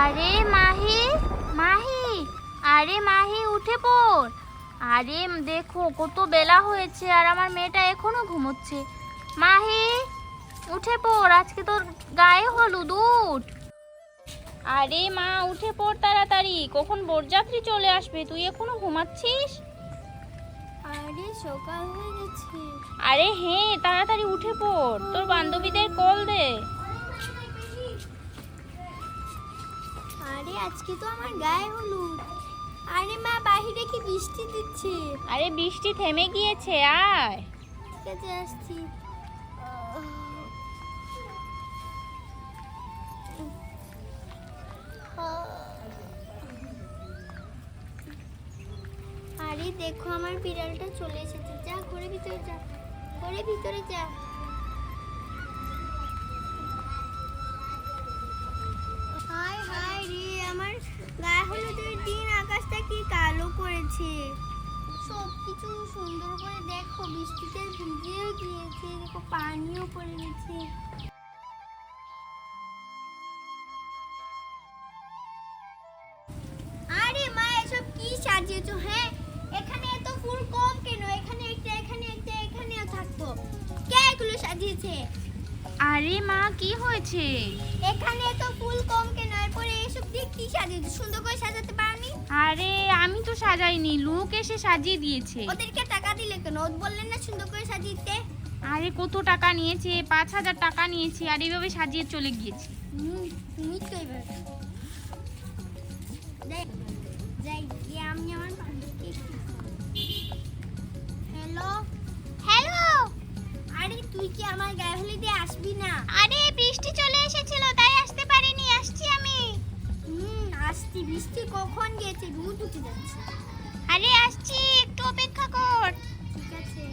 আরে মাহি, মাহি, আরে মাহি উঠে পড়। আরে দেখো কত বেলা হয়েছে আর আমার মেয়েটা এখনো ঘুমোচ্ছে। মাহি উঠে পড়, আজকে তোর গায়ে হলুদ, উঠ। আরে মা উঠে পড় তাড়াতাড়ি, কখন বরযাত্রী চলে আসবে, তুই এখনো ঘুমাচ্ছিস? আরে সকাল হয়ে গেছে। আরে হ্যাঁ তাড়াতাড়ি উঠে পড়, তোর বান্ধবীদের কল দে। আরে আজকে তো আমার গায়ে হলুদ। আরে মা বাহিরে কি বৃষ্টি দিচ্ছে? আরে বৃষ্টি থেমে গিয়েছে, আয়। ঠিক আছে আসছি। আরে দেখো আমার বিড়ালটা চলে এসেছে। যা ঘরে ভিতরে যা, ঘরে ভিতরে যা। হায় হায় রে, আমার গায়ে হলুদের দিন আকাশটা কি কালো করেছে। সব কিছু সুন্দর করে দেখো, বৃষ্টিতে ভিজেও গিয়েছে, দেখো পানিও পড়ে গেছে। আরে মা এসব কি সাজিয়েছো? হ্যাঁ এখানে এত ফুল কম কেন? এখানে একটা, এখানে একটা, এখানেও থাকতো। কে এগুলো সাজিয়েছে? আরে মা কি হয়েছে? এখানে এত ফুল কম কেন? এরপরে এসব দিয়ে কি সাজিয়েছো? সুন্দর করে সাজাতে পারোনি? আরে আমি তো সাজাইনি, লোক এসে সাজিয়ে দিয়েছে। ওদেরকে টাকা দিলে কেন? ও বললেন না সুন্দর করে সাজিয়ে দিতে। আরে কত টাকা নিয়েছে? 5,000 টাকা নিয়েছে, আর এইভাবে সাজিয়ে চলে গিয়েছে। তুমি তো এবার যাই গিয়ে আমি আমার বান্ধবীকে হ্যালো হ্যালো। আরে তুই কি আমার গায়ে হলুদে আসবি না? আরে বৃষ্টি চলে এসেছিল তাই আসতে পারিনি, আসছি আমি। আসছি। বৃষ্টি কখন গেছে? রোদ উঠে যাচ্ছে। আরে আসছি, একটু অপেক্ষা কর। ঠিক আছে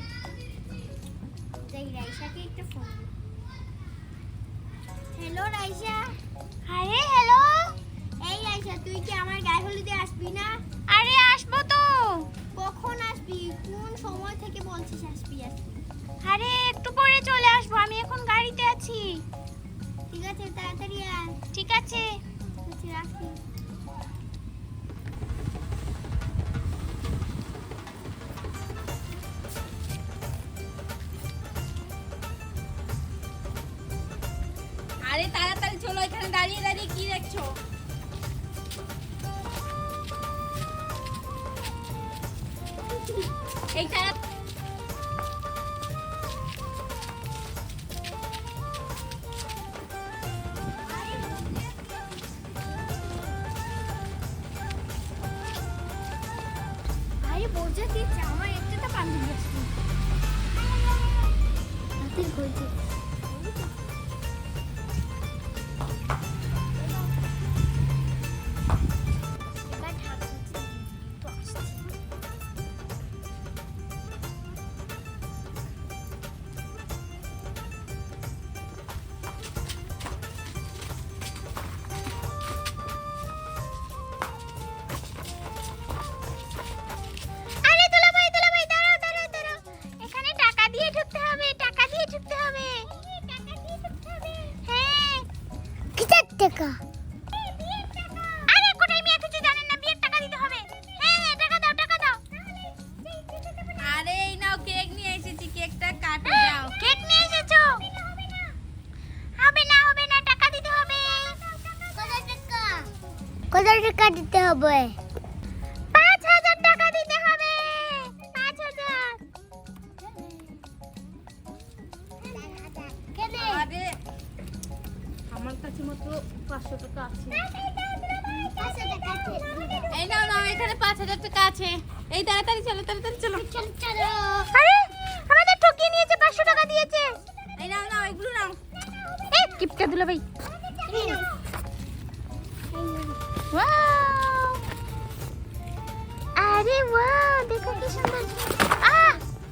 যাই রাইসাকে একটা ফোন। হ্যালো রাইসা। আরে হ্যালো। এই রাইসা তুই কি আমার গায়ে হলুদে আসবি না? আরে আসবো তো। কখন আসবি? কোন সময় থেকে বলছিস আসবি আসবি? আরে একটু পরে চলে আসবো, আমি এখন গাড়িতে আছি। ঠিক আছে তাড়াতাড়ি আয়। ঠিক আছে। আচ্ছা রাখি। আরে তাড়াতাড়ি চলো, এখানে দাঁড়িয়ে দাঁড়িয়ে কি দেখছো? এই আরে বলছি আমার একটা বান্ধবী আসছে। হাতের ঘড়ি এবার ঢাকা তো আসছে। আরে দুলাভাই দুলাভাই দাঁড়াও দাঁড়াও দাঁড়াও, এখানে টাকা দিয়ে ঢুকতে হবে, টাকা দিয়ে ঢুকতে হবে। টাকা দিয়ে ঢুকতে হবে? হ্যাঁ। কিসের টাকা? আরে কোথায় মেয়ে কিছু জানেন না, বিয়ের টাকা দিতে হবে। হ্যাঁ হ্যাঁ টাকা দাও টাকা দাও। আরে এই নাও কেক নিয়ে এসেছি, কেকটা কাটো দাও। কেক নিয়ে এসেছো? হবে না টাকা দিতে হবে। কত টাকা দিতে হবে? 5,000 টাকা দিতে হবে। 5,000। আরে আমার কাছে মাত্র 500 টাকা আছে। এই নাও নাও, এখানে 5,000 টাকা আছে। এই তাড়াতাড়ি চলো তাড়াতাড়ি চলো। আরে আমাদের ঠকিয়ে নিয়েছে, 500 টাকা দিয়েছে। এই নাও নাও এগুলো নাও। এই কিপটা দিল ভাই। ওয়াও, আরে ওয়াও দেখো কি সুন্দর।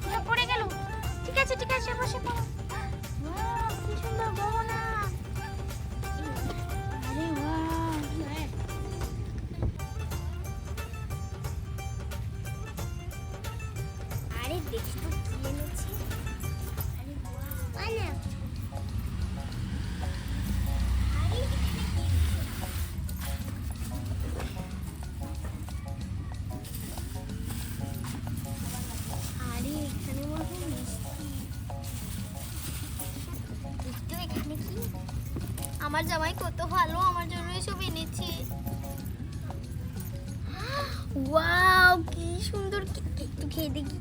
এটা পড়ে গেল। ঠিক আছে বসে পড়ো। ওয়াও কি সুন্দর গহনা। আরে ওয়াও। আরে দেখি তো কি এনেছি। আরে বাহ, আমার জামাই কত ভালো, আমার জন্য এসব এনেছে। ওয়াও, কি সুন্দর কেক! একটু খেয়ে দেখি।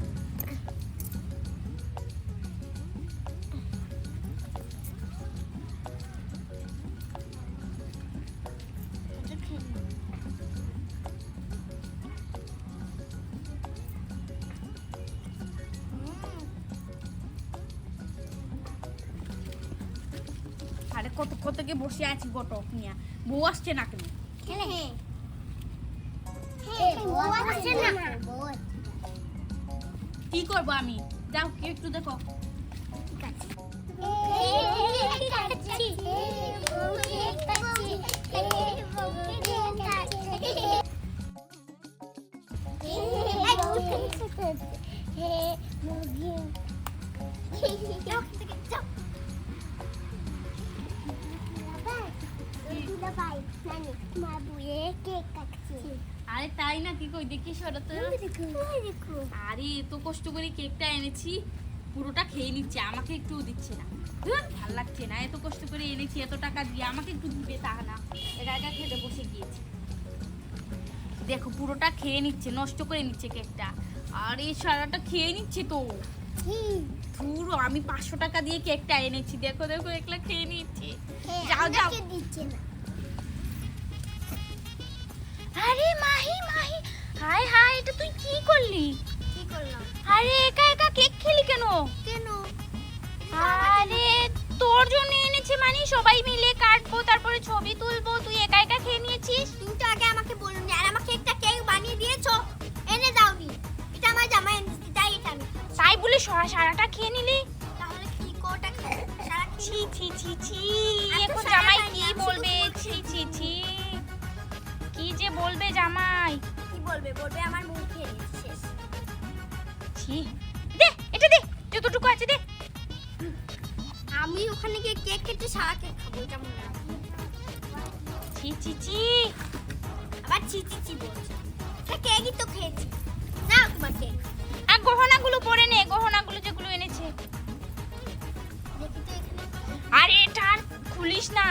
আরে কত থেকে বসে আছি গোটক নিয়ে, বউ আসছে না কেন? কি করবো আমি? যাও কি একটু দেখো। আরে তাই না, কি কই দেখি সরো তো। আরে এত কষ্ট করে কেকটা এনেছি, পুরোটা খেয়ে নিচ্ছে, আমাকে একটু দিচ্ছে না। ভাল লাগছে না, এত কষ্ট করে এনেছি, এত টাকা দিয়ে আমাকে একটু দিবে তা না, একা একা খেতে বসে গিয়েছি। দেখো পুরোটা খেয়ে নিচ্ছে, নষ্ট করে নিচ্ছে কেকটা। আর এই সারাটা খেয়ে নিচ্ছে তো। পুরো আমি 500 টাকা দিয়ে কেকটা এনেছি, দেখো দেখো একলা খেয়ে নিচ্ছে। যাও যাও। আরে মাহি মাহি, হাই হাই, এটা তুই কি করলি? কি করলাম? আরে একা একা কেক খেলি কেন? কেন? আরে তোর জন্য এনেছি, মানে সবাই মিলে কাটবো, তারপরে ছবি তুলবো, তুই একা একা খেয়ে নিয়েছিস। তুমি তো আগে আমাকে বলনি, আর আমাকে একটা কেক বানিয়ে দিয়েছো, এনে দাওনি। এটা আমার জামাই এনেছে, তাই এটা আমি খাচ্ছি। তাই বলে সারাটা খেয়ে নিলি? তাহলে কি কোটা খাই? সারা ছি ছি ছি ছি, আমি তো এখন সারা জামাই খাইনি, কি আমি শুধু বলবে? বলছি। ছি ছি ছি, কি যে বলবে জামাই। কি বলবে? বলবে আমার মুখ খেয়ে শেষ। ছি, দে এটা দে, যতটুকু আছে দে। আমি ওখানে গিয়ে কেক কেটে সারা কেক খাবো, এটা মনে রাখো। ছি ছি ছি, আবার চি চি চি বলছে। কেকই তো খেয়েছি। নাও তোমার কেক। আর গহনাগুলো পরে নে, গহনাগুলো যেগুলো এনেছে। দেখি তো এখানে। আরে এটা আর খুলিস না।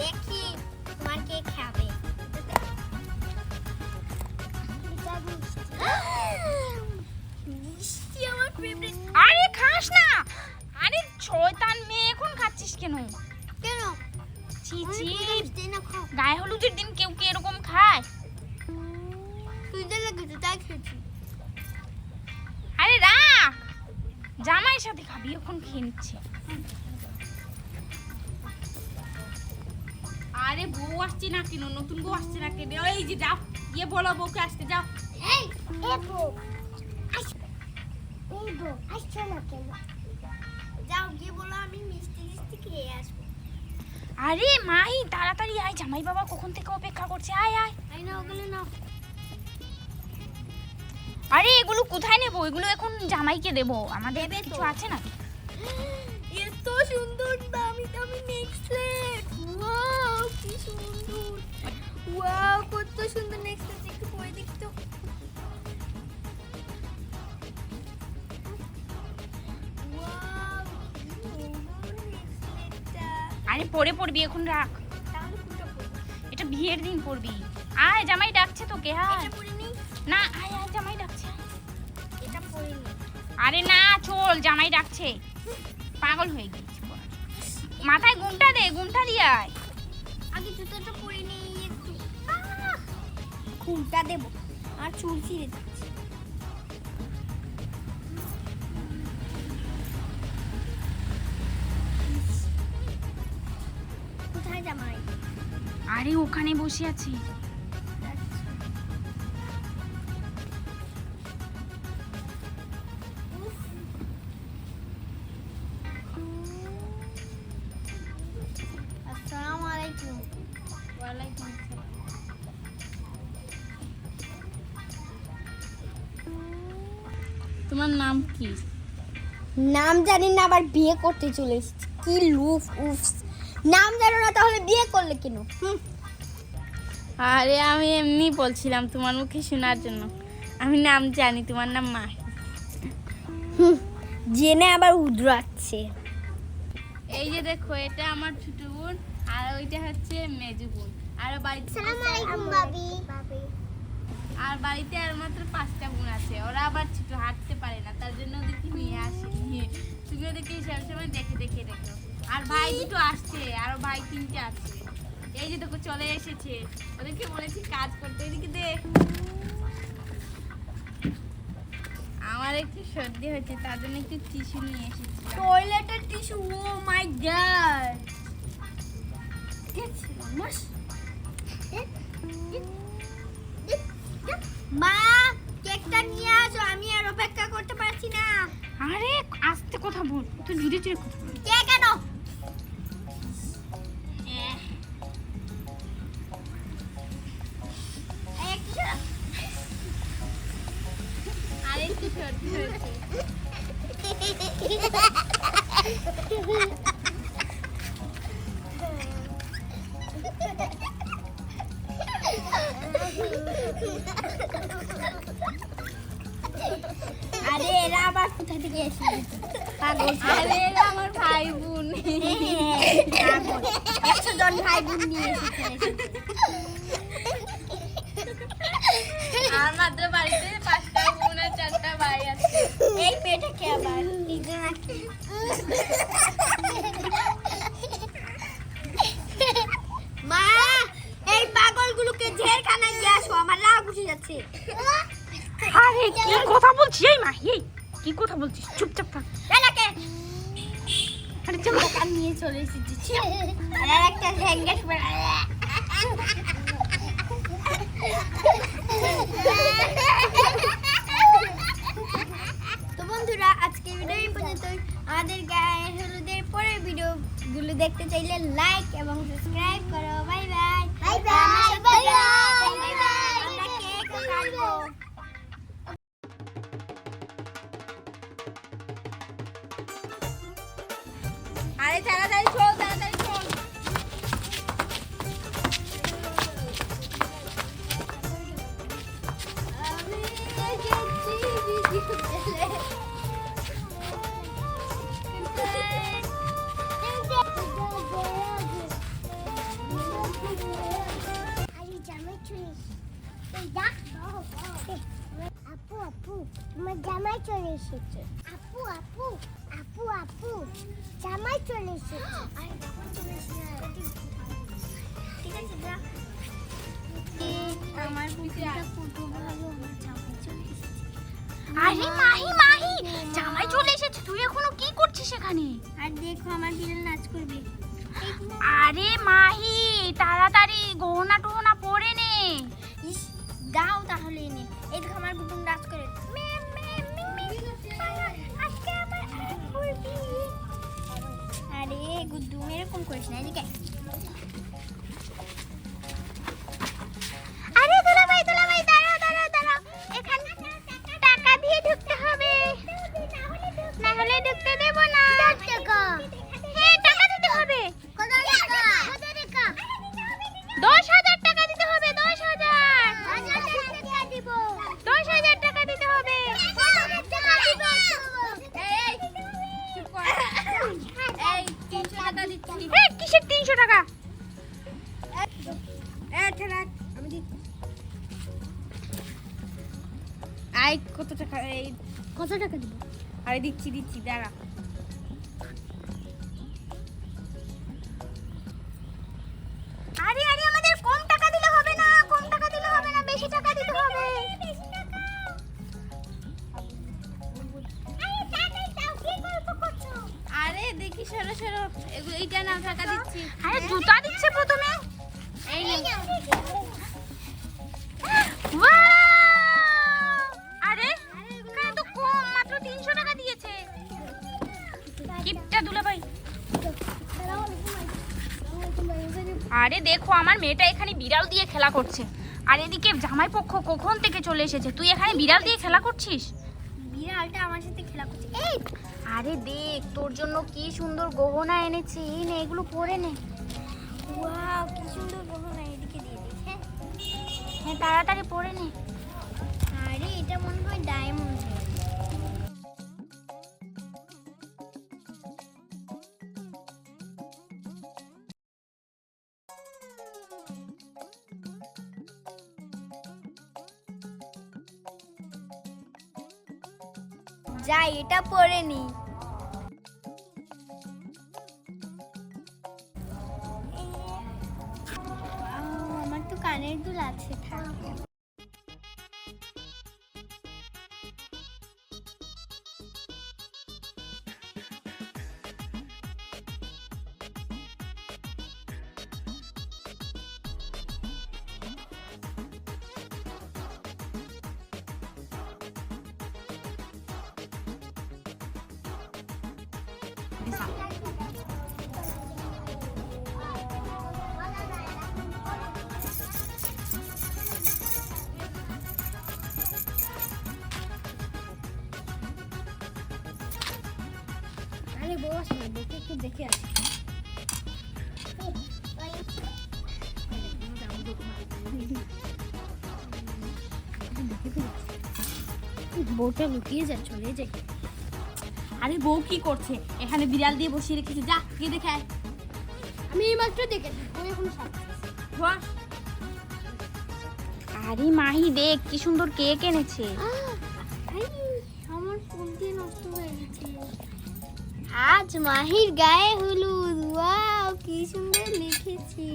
দেখি তোমার কেক খাবে। মিষ্টি আমার ফেভারিট। আরে খাস না। আরে শয়তান মেয়ে, এখন খাচ্ছিস কেন? কেন? ছি আমি ছি, মিষ্টি না খাও। গায়ে হলুদের দিন কেউ কি এরকম খায়? তুইদের লেগেছে তাই খেয়েছি। আরে রাখ, জামাইয়ের সাথে খাবি, এখন খেয়ে নিচ্ছে। আরে বউ আসছে না কেন? নতুন বউ আসছে না কেন? এই যে যাও গিয়ে বলো বউকে আসতে, যাও। এই বউ আসছো না কেন? যাও গিয়ে বলো আমি মিষ্টি মিষ্টি খেয়ে আসবো। আরে মাহি তাড়াতাড়ি আয়, জামাই বাবা কখন থেকে অপেক্ষা করছে, আয় আয়। আই না ওগুলো না। আরে এগুলো কোথায় নেবো? এগুলো এখন জামাইকে দেবো, আমাদের দেবে তো। কিছু আছে নাকি? এত সুন্দর দামি দামি নেকলেস। ওয়াও কি সুন্দর। ওয়াও কত সুন্দর নেকলেস, একটু পরে দেখি তো। ওয়াও কি সুন্দর নেকলেসটা। আরে পরে পড়বি, এখন রাখ। তাহলে কোনটা পরবো? এটা বিয়ের দিন পড়বি। আয়, জামাই ডাকছে তোকে। হ্যাঁ এটা পরে নি। না, আয় আয়, জামাই ডাকছে। এটা পরে নি। আরে না, চল, জামাই ডাকছে। পাগল হয়ে গেছি পড়া। মাথায় ঘুমটা দে, ঘুমটা দিয়ে আয়। আগে জুতোটা পরে নি একটু। খুলটা দেবো আর চুল ছিঁড়ে যাচ্ছে। কোথায় জামাই? আরে ওখানে বসে আছি। আসসালামু আলাইকুম। ওয়ালাইকুম আসসালাম। তোমার নাম কি? নাম জানি না, আবার বিয়ে করতে চলে এসেছি। কি লুফ উফ, নাম জানো না তাহলে বিয়ে করলে কেন? আরে আমি এমনি বলছিলাম তোমার মুখে শোনার জন্য। আমি নাম জানি, তোমার নাম মাহি। জেনে আবার উদরাচ্ছে। এই যে দেখো, এটা আমার ছোট বোন, আর ওইটা হচ্ছে মেজু বোন। আর বাড়িতে আসসালামু আলাইকুম ভাবি। আর বাড়িতে আর মাত্র 5টা বোন আছে, ওরা আবার ছোট হাঁটতে পারে না, তার জন্য ওদেরকে নিয়ে আসি। তুমি ওদেরকে সবসময় দেখে দেখে রেখো। আর ভাই দুটো আসছে, আরো ভাই 3টে আছে। এই যে দেখো চলে এসেছে, ওদেরকে বলেছি কাজ করতে। এদিকে দে। আমার একটু সর্দি হচ্ছে, তার জন্য একটু টিস্যু নিয়ে এসেছি। টয়লেটের টিস্যু, ও মাই গড। মা, কেকটা নিয়ে আসো, আমি আর অপেক্ষা করতে পারছি না। আরে আস্তে কথা বল, তুই ধীরে ধীরে কথা বল। কে কেন? আর একটু সর্দি হয়েছে। আরে এরা আবার কোথা থেকে এসেছে? পাগল। আরে এরা আমার ভাই বোন। 100 জন ভাই বোন নিয়ে এসেছে। আর মাত্র বাড়িতে 5টা বোন আর 4টা ভাই আছে। এই পেটে কে আবার? তিনজন আছে। মা, এই পাগলগুলোকে জেলখানায় নিয়ে আসো, আমার রাগ উঠে যাচ্ছে। আরে কি কথা বলছিস এই মা? এই কি কথা বলছিস? চুপচাপ থাক। এলাকে আরে চল। টাকা নিয়ে চলে এসেছি। আর একটা ঝ্যাঙ্গাস পড়া। তো বন্ধুরা, আজকে ভিডিও এই পর্যন্তই। আমাদের গায়ে হলুদের পরের ভিডিওগুলো দেখতে চাইলে লাইক এবং সাবস্ক্রাইব করো। Bye bye. Bye bye. Bye bye. আমরা কেক কাটবো। আরে তাড়াতাড়ি চল, তাড়াতাড়ি চল। আমি গেছি ভিডিও চ্যানেলে। আপু আপু, তোমার জামাই চলে এসেছে। আপু আপু, আপু আপু, জামাই চলে এসেছে। আরে কখন চলে এসেছে? ঠিক আছে, যা। আমার বুকেটা ফুটো ভালো, আমার জামাই চলে এসেছে। আরে মাহি মাহি, জামাই চলে এসেছে, তুই এখনো কি করছিস এখানে? আর দেখো, আমার বিড়াল নাচ করবে। আরে মাহি, তাড়াতাড়ি গহনা টহনা পরে নে। ইস, দাও তাহলে এনে। এই দেখো আমার বুকুন নাচ করে। আজকে আমার করবি। আরে গুড্ডু, এরকম করিস না। এদিকে আরে দুলাভাই দাঁড়াও দাঁড়াও দাঁড়াও, এখানে টাকা দিয়ে ঢুকতে হবে, না হলে ঢুকতে দেব না। হ্যাঁ, টাকা দিতে হবে। কত টাকা? 10,000 টাকা দিতে হবে। 10,000 টাকা দিব। 10,000 টাকা দিতে হবে। এই চুপ কর। এই 300 টাকা দিচ্ছি। হ্যাঁ, কিসের 300 টাকা? আমি দিচ্ছি। আই কত টাকা? এই কত টাকা দিব? আরে দিচ্ছি দাঁড়া। আরে আমাদের কম টাকা দিলে হবে না, বেশি টাকা দিতে হবে। আরে দেখি, সরো সরো, এইটা নাও, টাকা দিচ্ছি। আরে জুতা দিচ্ছে প্রথমে। এই নে। ওয়াও! আরে এখানে তো কম, মাত্র 300 টাকা দিয়েছে। কিপটা দুলাভাই। আরে দেখো, আমার মেয়েটা এখানে বিড়াল দিয়ে খেলা করছে, আর এদিকে জামাই পক্ষ কখন থেকে চলে এসেছে, তুই এখানে বিড়াল দিয়ে খেলা করছিস। বিড়ালটা আমার সাথে খেলা করছে। এই আরে দেখ, তোর জন্য কি সুন্দর গহনা এনেছি, এই নে, এগুলো পরে নে। ওয়াও, কি সুন্দর গহনা। এদিকে দিয়ে দিই। হ্যাঁ, তাড়াতাড়ি পরে নে। আরে এটা মনে হয় ডায়মন্ড। যাই এটা পরে নি। আমার তো কানের দুল আছে, থাক। আরে বউ আসে না, বউকে একটু দেখে আসি। বউটা লুকিয়ে যা, চলে যাই। আরে বউ কি করছে? এখানে বিড়াল দিয়ে বসিয়ে রেখেছে, যা গিয়ে দেখে আয়। আমি এইমাত্র দেখেছি, বউ এখন সাথে। বস। আরে মাহি দেখ কি সুন্দর কেক এনেছে। আমার ফোন দিয়ে নষ্ট হয়ে গেছে। আজ মাহির গায়ে হলুদ, ওয়াও কি সুন্দর লিখেছি।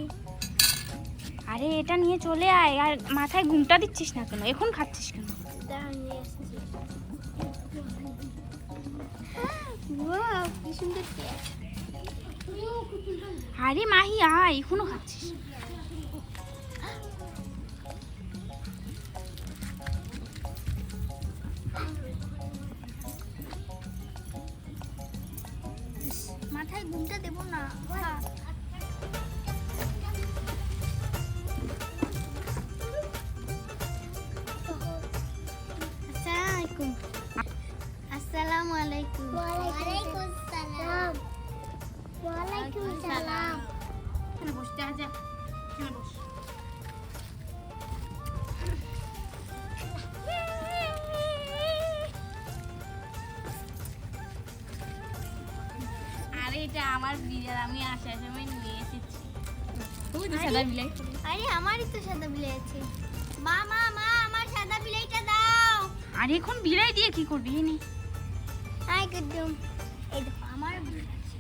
আরে এটা নিয়ে চলে আয়, আর মাথায় ঘুমটা দিচ্ছিস না কেন? এখন খাচ্ছিস কেন? দাঁড়া, নিয়ে আসছি। ওয়াও কি সুন্দর কেক। আরে মাহি আয়, এখনো খাচ্ছিস? মাথায় ঘুমটা দেবো না, খা। আসসালামু আলাইকুম। ওয়ালাইকুম সালাম। ওয়ালাইকুম সালাম। এখানে বস, যা যা, এখানে বস। আরে এটা আমার বিড়াল, আমি আসার সময় নিয়ে এসেছি। ওই তো সাদা বিলাই। আরে আমারই তো সাদা বিলাই আছে। মা মা মা, আমার সাদা বিলাইটা দাও। আর এখন বিলাই দিয়ে কি করবি? এই নে। আই গুডুম, এই দেখো আমার বিলাই আছে।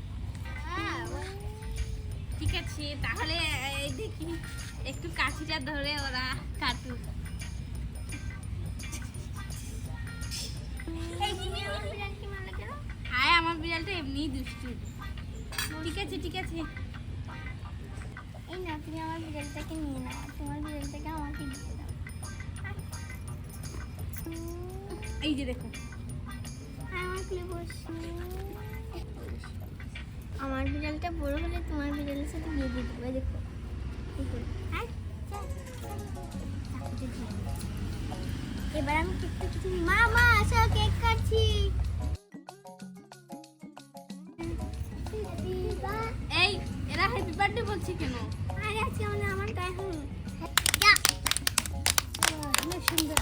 ঠিক আছে, তাহলে এই দেখি একটু কাঠিটা ধরে ওরা কাটুক। এই তুমি আমার বিড়ালকে মারলে কেন? আয়, আমার বিড়ালটা এমনিই দুষ্টু। ঠিক আছে ঠিক আছে। এই না, তুমি আমার বিড়ালটাকে নিয়ে নাও, তোমার বিড়ালটাকে আমাকে দিয়ে দাও। এই যে দেখো, আমার কুলে বস। আমার বিড়ালটা বড় হলে তোমার বিড়ালের সাথে বিয়ে দিয়ে দেবো। দেখো এই করে। আয়, চল। চাকুটা দিয়ে দাও। এবার আমি কেকটা কেটে নিই। মা মা আসো, কেক কাটছি। এই এরা হ্যাপি বার্থডে বলছে কেন? আরে আজকে আমার গায়ে হলুদ। যা। অনেক সুন্দর।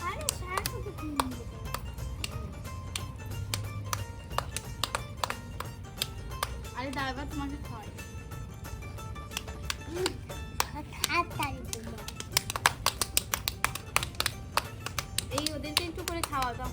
আরে সারা তো আরে দাঁড়াবা, তোমাকে খাওয়াই। এই ওদেরকে একটু করে খাওয়া দাও।